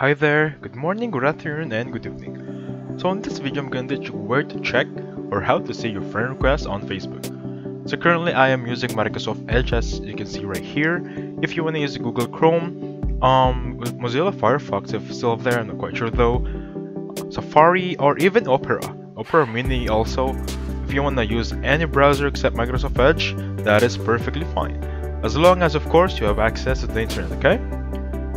Hi there, good morning, good afternoon, and good evening. So in this video, I'm going to teach you where to check or how to see your friend requests on Facebook. So currently I am using Microsoft Edge, as you can see right here. If you want to use Google Chrome, with Mozilla Firefox, if it's still there, I'm not quite sure though, Safari, or even Opera Mini also. If you want to use any browser except Microsoft Edge, that is perfectly fine. As long as, of course, you have access to the internet, okay?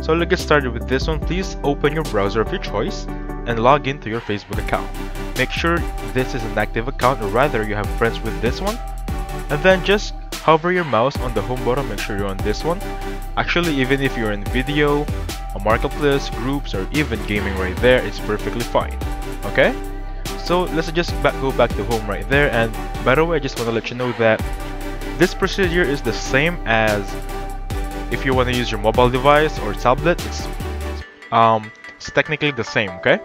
So let's get started with this one. Please open your browser of your choice and log into your Facebook account. Make sure this is an active account, or rather you have friends with this one. And then just hover your mouse on the home button, make sure you're on this one. Actually, even if you're in video, a marketplace, groups, or even gaming right there, it's perfectly fine. Okay? So let's just go back to home right there. And by the way, I just want to let you know that this procedure is the same as if you want to use your mobile device or tablet. It's technically the same, okay?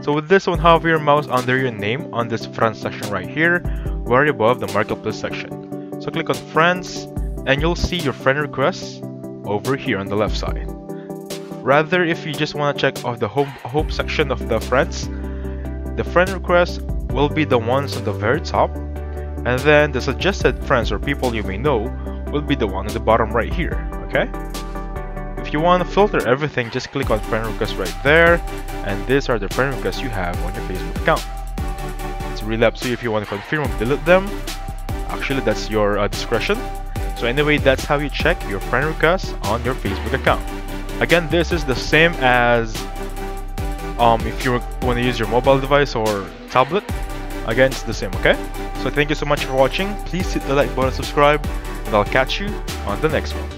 So with this one, hover your mouse under your name on this front section right here, right above the marketplace section. So click on friends and you'll see your friend requests over here on the left side. Rather, if you just want to check off the home section of the friends, the friend requests will be the ones on the very top, and then the suggested friends or people you may know will be the one on the bottom right here, okay? If you want to filter everything, just click on friend requests right there, and these are the friend requests you have on your Facebook account. It's really up to you if you want to confirm or delete them. Actually, that's your discretion. So anyway, that's how you check your friend requests on your Facebook account. Again, this is the same as if you want to use your mobile device or tablet. Again, it's the same, okay? So thank you so much for watching. Please hit the like button, subscribe, and I'll catch you on the next one.